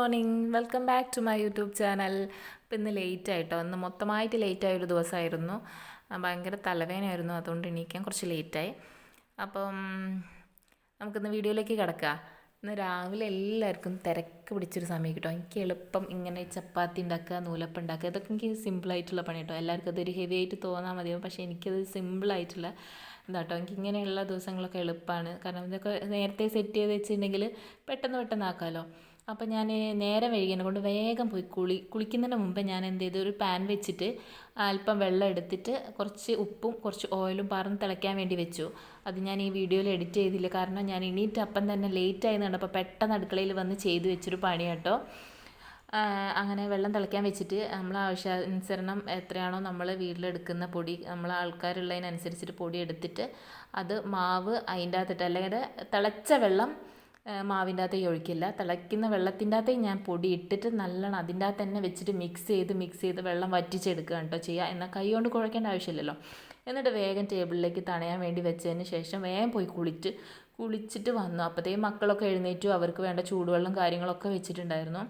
Morning, welcome back to my YouTube channel. ഇപ്പം ഇന്ന് late ആയിട്ടോ, ഇന്ന് മൊത്തമായിട്ട് ലേറ്റായൊരു ദിവസമായിരുന്നു. ഭയങ്കര തലവേദനയായിരുന്നു, അതുകൊണ്ട് എണീക്കാൻ കുറച്ച് ലേറ്റായി. അപ്പം നമുക്കിന്ന് വീഡിയോയിലേക്ക് കിടക്കാം. ഇന്ന് രാവിലെ എല്ലാവർക്കും തിരക്ക് പിടിച്ചൊരു സമയം കിട്ടും. എനിക്ക് എളുപ്പം ഇങ്ങനെ ചപ്പാത്തി ഉണ്ടാക്കുക, നൂലപ്പം ഉണ്ടാക്കുക, ഇതൊക്കെ എനിക്ക് സിമ്പിളായിട്ടുള്ള പണി കേട്ടോ. എല്ലാവർക്കും അതൊരു ഹെവി ആയിട്ട് തോന്നാൻ മതിയാവും, പക്ഷേ എനിക്കത് സിമ്പിളായിട്ടുള്ള ഇതാട്ടോ. എനിക്ക് ഇങ്ങനെയുള്ള ദിവസങ്ങളൊക്കെ എളുപ്പമാണ്, കാരണം ഇതൊക്കെ നേരത്തെ സെറ്റ് ചെയ്ത് വെച്ചിട്ടുണ്ടെങ്കിൽ പെട്ടെന്ന് ആക്കാമല്ലോ. അപ്പോൾ ഞാൻ നേരം വൈകിയതിനെ കൊണ്ട് വേഗം പോയി കുളിക്കുന്നതിന് മുമ്പേ ഞാൻ എന്ത് ചെയ്തു, ഒരു പാൻ വെച്ചിട്ട് അല്പം വെള്ളം എടുത്തിട്ട് കുറച്ച് ഉപ്പും കുറച്ച് ഓയിലും പറഞ്ഞ് തിളയ്ക്കാൻ വേണ്ടി വെച്ചു. അത് ഞാൻ ഈ വീഡിയോയിൽ എഡിറ്റ് ചെയ്തില്ല, കാരണം ഞാൻ എണീറ്റ് അപ്പം തന്നെ ലേറ്റായി കണ്ടപ്പോൾ പെട്ടെന്ന് അടുക്കളയിൽ വന്ന് ചെയ്ത് വെച്ചൊരു പണി കേട്ടോ. അങ്ങനെ വെള്ളം തിളയ്ക്കാൻ വെച്ചിട്ട് നമ്മൾ ആവശ്യാനുസരണം എത്രയാണോ നമ്മൾ വീട്ടിലെടുക്കുന്ന പൊടി, നമ്മൾ ആൾക്കാരുള്ളതിനനുസരിച്ചിട്ട് പൊടി എടുത്തിട്ട് അത് മാവ് അതിൻ്റെ അകത്തിട്ട്, അല്ലെങ്കിൽ തിളച്ച വെള്ളം മാവിൻ്റെ അകത്തേക്ക് ഒഴിക്കില്ല, തിളയ്ക്കുന്ന വെള്ളത്തിൻ്റെ അകത്തേക്ക് ഞാൻ പൊടി ഇട്ടിട്ട് നല്ലോണം അതിൻ്റെ അകത്ത് തന്നെ വെച്ചിട്ട് മിക്സ് ചെയ്ത് വെള്ളം വറ്റിച്ചെടുക്കുക കേട്ടോ ചെയ്യുക. എന്നാൽ കൈ കൊണ്ട് കുഴക്കേണ്ട ആവശ്യമില്ലല്ലോ. എന്നിട്ട് വേഗം ടേബിളിലേക്ക് തണയാൻ വേണ്ടി വെച്ചതിന് ശേഷം വേഗം പോയി കുളിച്ചിട്ട് വന്നു. അപ്പോഴത്തേക്കും മക്കളൊക്കെ എഴുന്നേറ്റു, അവർക്ക് വേണ്ട ചൂടുവെള്ളം കാര്യങ്ങളൊക്കെ വെച്ചിട്ടുണ്ടായിരുന്നു.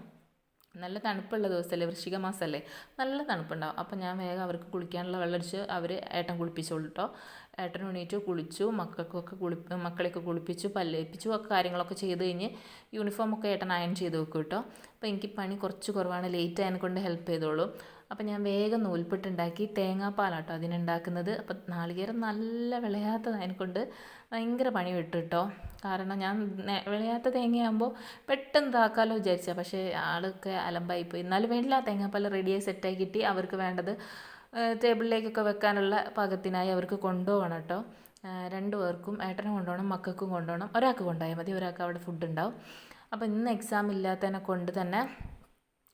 നല്ല തണുപ്പുള്ള ദിവസമല്ലേ, വൃശ്ചിക മാസമല്ലേ, നല്ല തണുപ്പുണ്ടാവും. അപ്പം ഞാൻ വേഗം അവർക്ക് കുളിക്കാനുള്ള വെള്ളം അടിച്ച് ഏട്ടൻ കുളിപ്പിച്ചോളൂ കേട്ടോ. ഏട്ടൻ എണീറ്റ് കുളിച്ചു, മക്കളെയൊക്കെ കുളിപ്പിച്ചു, പല്ലേപ്പിച്ചു, ഒക്കെ കാര്യങ്ങളൊക്കെ ചെയ്ത് കഴിഞ്ഞ് യൂണിഫോമൊക്കെ ഏട്ടൻ അയൺ ചെയ്ത് വെക്കും കേട്ടോ. അപ്പോൾ എനിക്ക് പണി കുറച്ച് കുറവാണ്, ലേറ്റ് ആയതിനെ കൊണ്ട് ഹെൽപ്പ് ചെയ്തോളൂ. അപ്പം ഞാൻ വേഗം നൂൽപ്പിട്ടുണ്ടാക്കി, തേങ്ങാപ്പാലാട്ടോ അതിനുണ്ടാക്കുന്നത്. അപ്പം നാളികേരം നല്ല വിളയാത്തതിനെ കൊണ്ട് ഭയങ്കര പണി വിട്ടു കേട്ടോ. കാരണം ഞാൻ വിളയാത്ത തേങ്ങയാകുമ്പോൾ പെട്ടെന്ന് ഇതാക്കാമല്ലോ വിചാരിച്ചാൽ, പക്ഷേ ആളൊക്കെ അലമ്പായിപ്പോയി. എന്നാലും വേണ്ടില്ല, തേങ്ങാപ്പാൽ റെഡിയായി സെറ്റായി കിട്ടി. അവർക്ക് വേണ്ടത് ടേബിളിലേക്കൊക്കെ വെക്കാനുള്ള പാകത്തിനായി അവർക്ക് കൊണ്ടുപോകണം കേട്ടോ. രണ്ടു പേർക്കും, ഏട്ടനും കൊണ്ടുപോകണം, മക്കൾക്കും കൊണ്ടുപോകണം. ഒരാൾക്ക് കൊണ്ടുപോയാൽ മതി, ഒരാൾക്ക് അവിടെ ഫുഡ് ഉണ്ടാവും. അപ്പോൾ ഇന്ന് എക്സാം ഇല്ലാത്തതിനെ കൊണ്ട് തന്നെ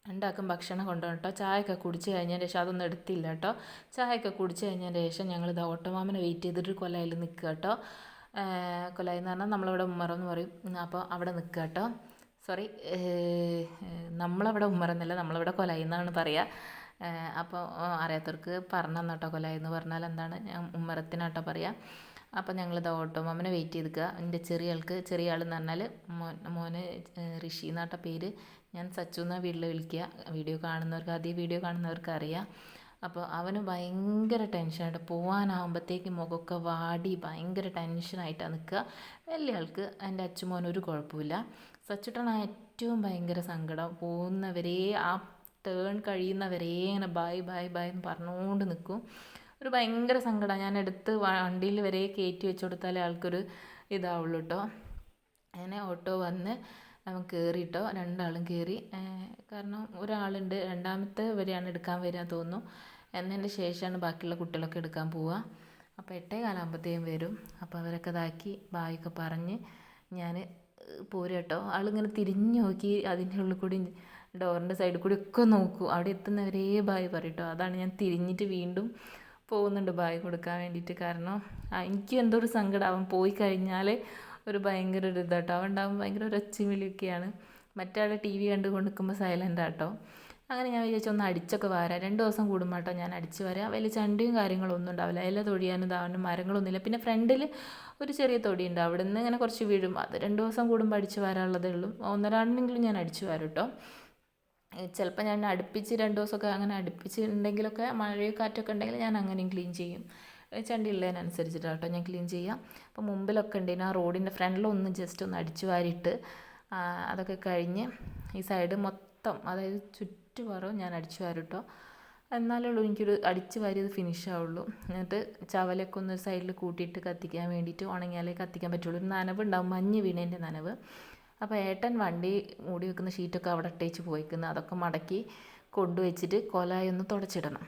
രണ്ടാൾക്കും ഭക്ഷണം കൊണ്ടുപോകണം കേട്ടോ. ചായയൊക്കെ കുടിച്ച് കഴിഞ്ഞതിന് ശേഷം, അതൊന്നും എടുത്തില്ല കേട്ടോ. ചായയൊക്കെ കുടിച്ച് കഴിഞ്ഞതിന് ശേഷം ഞങ്ങൾ ഇത് ഓട്ടോമാമനെ വെയിറ്റ് ചെയ്തിട്ട് കൊലയിൽ നിൽക്കുക കേട്ടോ. കൊലായി എന്ന് പറഞ്ഞാൽ നമ്മളിവിടെ ഉമ്മറെന്ന് പറയും. അപ്പോൾ അവിടെ നിൽക്കുക കേട്ടോ. സോറി, നമ്മളവിടെ ഉമ്മറെന്നല്ല, നമ്മളിവിടെ കൊലായി എന്നാണ് പറയുക. അപ്പോൾ അറിയാത്തവർക്ക് പറഞ്ഞു തന്നോട്ടോ, കൊലായി എന്ന് പറഞ്ഞാൽ എന്താണ്, ഞാൻ ഉമ്മറത്തിനാട്ടോ പറയുക. അപ്പോൾ ഞങ്ങളിത് ഓട്ടോമാമനെ വെയിറ്റ് ചെയ്തിക്കുക. എൻ്റെ ചെറിയ ആളെന്ന് പറഞ്ഞാൽ മോന് ഋഷി എന്നാട്ടോ പേര്. ഞാൻ സച്ചു എന്നാണ് വീട്ടിൽ വിളിക്കുക. ആദ്യം വീഡിയോ കാണുന്നവർക്ക് അറിയാം. അപ്പോൾ അവന് ഭയങ്കര ടെൻഷനായിട്ട്, പോകാനാകുമ്പോഴത്തേക്ക് മുഖമൊക്കെ വാടി ഭയങ്കര ടെൻഷനായിട്ടാണ് നിൽക്കുക. വലിയ ആൾക്ക്, എൻ്റെ അച്ചുമോനൊരു കുഴപ്പമില്ല. സച്ചുട്ടനാണ് ഏറ്റവും ഭയങ്കര സങ്കടം. പോകുന്നവരെ, ആ ടേൺ കഴിയുന്നവരെ ഇങ്ങനെ ബൈ എന്ന് പറഞ്ഞുകൊണ്ട് നിൽക്കും. ഒരു ഭയങ്കര സങ്കടമാണ്. ഞാൻ എടുത്ത് വണ്ടിയിൽ വരെ കയറ്റി വെച്ച് കൊടുത്താലേ ആൾക്കൊരു ഇതാവുള്ളൂ കേട്ടോ. അങ്ങനെ ഓട്ടോ വന്ന് അവൻ കയറിയിട്ടോ, രണ്ടാളും കയറി. കാരണം ഒരാളുണ്ട്, രണ്ടാമത്തെ വരെയാണ് എടുക്കാൻ വരിക തോന്നുന്നു. എന്നതിൻ്റെ ശേഷമാണ് ബാക്കിയുള്ള കുട്ടികളൊക്കെ എടുക്കാൻ പോവുക. അപ്പോൾ 8:15 വരും. അപ്പോൾ അവരൊക്കെ ഇതാക്കി ബായൊക്കെ പറഞ്ഞ് ഞാൻ പോരും കേട്ടോ. ആളിങ്ങനെ തിരിഞ്ഞു നോക്കി അതിൻ്റെ ഉള്ളിൽ കൂടി, ഡോറിൻ്റെ സൈഡിൽ കൂടി ഒക്കെ നോക്കും. അവിടെ എത്തുന്നവരേ ബായ് പറയും കേട്ടോ. അതാണ് ഞാൻ തിരിഞ്ഞിട്ട് വീണ്ടും പോകുന്നുണ്ട് ബായ് കൊടുക്കാൻ വേണ്ടിയിട്ട്. കാരണം എനിക്ക് എന്തോ ഒരു സങ്കടം, അവൻ പോയി കഴിഞ്ഞാൽ ഒരു ഭയങ്കര ഒരു ഇതാട്ടോ. അവൻ ഉണ്ടാകുമ്പോൾ ഭയങ്കര ഒരു ഒച്ചയും വിളിയൊക്കെയാണ്. മറ്റേ TV കണ്ടുകൊണ്ട് നിൽക്കുമ്പോൾ സൈലൻ്റ് ആട്ടോ. അങ്ങനെ ഞാൻ വിചാരിച്ചു ഒന്ന് അടിച്ചൊക്കെ വരാം. 2 ദിവസം കൂടുമ്പോൾ കേട്ടോ ഞാൻ അടിച്ച് വരാം. വലിയ ചണ്ടിയും കാര്യങ്ങളൊന്നും ഉണ്ടാവില്ല, ഇല തൊടിയാനും ഇതാവാനും മരങ്ങളൊന്നുമില്ല. പിന്നെ ഫ്രണ്ടിൽ ഒരു ചെറിയ തൊടിയുണ്ട്, അവിടെ നിന്ന് ഇങ്ങനെ കുറച്ച് വീഴും. അത് 2 ദിവസം കൂടുമ്പോൾ അടിച്ച് വരാനുള്ളതേ ഉള്ളൂ. ഒന്നരാണ്ടെങ്കിലും ഞാൻ അടിച്ച് വരും കേട്ടോ. ചിലപ്പോൾ ഞാൻ അടുപ്പിച്ച് 2 ദിവസമൊക്കെ അങ്ങനെ അടുപ്പിച്ചിട്ടുണ്ടെങ്കിലൊക്കെ, മഴയോ കാറ്റൊക്കെ ഉണ്ടെങ്കിൽ ഞാൻ അങ്ങനെയും ക്ലീൻ ചെയ്യും. ചണ്ടി ഉള്ളതിനനുസരിച്ചിട്ടാണ് കേട്ടോ ഞാൻ ക്ലീൻ ചെയ്യാം. അപ്പോൾ മുമ്പിലൊക്കെ ഉണ്ടെങ്കിൽ ആ റോഡിൻ്റെ ഫ്രണ്ടിലൊന്ന് ജസ്റ്റ് ഒന്ന് അടിച്ചു വാരിയിട്ട് അതൊക്കെ കഴിഞ്ഞ് ഈ സൈഡ് മൊത്തം, അതായത് ചുറ്റുപാടും ഞാൻ അടിച്ചു വാരും കേട്ടോ. എന്നാലേ ഉള്ളൂ എനിക്കൊരു അടിച്ച് വാരിയത് ഫിനിഷ് ആവുള്ളൂ. എന്നിട്ട് ചവലൊക്കെ ഒന്ന് സൈഡിൽ കൂട്ടിയിട്ട് കത്തിക്കാൻ വേണ്ടിയിട്ട്, ഉണങ്ങിയാലേ കത്തിക്കാൻ പറ്റുള്ളൂ. ഒരു നനവുണ്ടാവും, മഞ്ഞ് വീണേൻ്റെ നനവ്. അപ്പോൾ ഏട്ടൻ വണ്ടി മൂടി വെക്കുന്ന ഷീറ്റൊക്കെ അവിടെ ഇട്ടേച്ച് പോയിക്കുന്നത്, അതൊക്കെ മടക്കി കൊണ്ടുവച്ചിട്ട് കൊലായി ഒന്ന് തുടച്ചിടണം.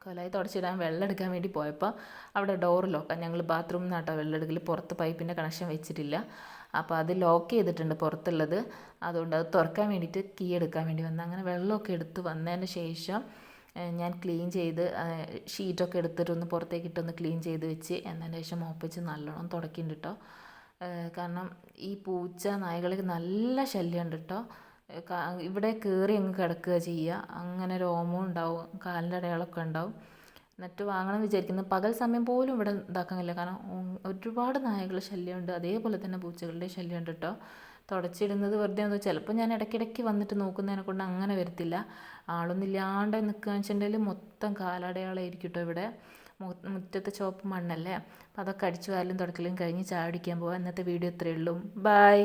കൊലായി തുടച്ചിടാൻ വെള്ളം എടുക്കാൻ വേണ്ടി പോയപ്പോൾ അവിടെ ഡോർ ലോക്കാണ്. ഞങ്ങൾ ബാത്റൂമിൽ നിന്നാട്ടോ വെള്ളം എടുക്കൽ, പുറത്ത് പൈപ്പിൻ്റെ കണക്ഷൻ വെച്ചിട്ടില്ല. അപ്പോൾ അത് ലോക്ക് ചെയ്തിട്ടുണ്ട് പുറത്തുള്ളത്. അതുകൊണ്ട് അത് തുറക്കാൻ വേണ്ടിയിട്ട് കീ എടുക്കാൻ വേണ്ടി വന്നു. അങ്ങനെ വെള്ളമൊക്കെ എടുത്ത് വന്നതിന് ശേഷം ഞാൻ ക്ലീൻ ചെയ്ത് ഷീറ്റൊക്കെ എടുത്തിട്ടൊന്ന് പുറത്തേക്ക് ഇട്ടൊന്ന് ക്ലീൻ ചെയ്ത് വെച്ച്, എന്നതിന് ശേഷം മോപ്പ് വെച്ച് നല്ലോണം തുടക്കുന്നുണ്ട് കേട്ടോ. കാരണം ഈ പൂച്ച നായകൾക്ക് നല്ല ശല്യമുണ്ട് കേട്ടോ. ഇവിടെ കയറി അങ്ങ് കിടക്കുക ചെയ്യുക. അങ്ങനെ രോമവും ഉണ്ടാവും, കാലിൻ്റെ അടയാളമൊക്കെ ഉണ്ടാവും. നെറ്റ് വാങ്ങണം വിചാരിക്കുന്നത്, പകൽ സമയം പോലും ഇവിടെ ഇതാക്കാൻ കഴിയില്ല. കാരണം ഒരുപാട് നായകളുടെ ശല്യമുണ്ട്, അതേപോലെ തന്നെ പൂച്ചകളുടെ ശല്യമുണ്ട് കേട്ടോ. തുടച്ചിടുന്നത് വെറുതെ ഒന്ന് ചിലപ്പോൾ ഞാൻ ഇടയ്ക്കിടയ്ക്ക് വന്നിട്ട് നോക്കുന്നതിനെ കൊണ്ട് അങ്ങനെ വരത്തില്ല. ആളൊന്നും ഇല്ലാണ്ട് നിൽക്കുകയെന്ന് വെച്ചിട്ടുണ്ടെങ്കിൽ മൊത്തം കാലടയാളമായിരിക്കും കേട്ടോ ഇവിടെ. മുറ്റത്ത് ചുവപ്പ് മണ്ണല്ലേ. അപ്പോൾ അതൊക്കെ അടിച്ചു വാരലും തുടക്കലും കഴിഞ്ഞ് ചായ കുടിക്കാൻ പോവാം. ഇന്നത്തെ വീഡിയോ ഇത്രയേ ഉള്ളൂ. ബൈ.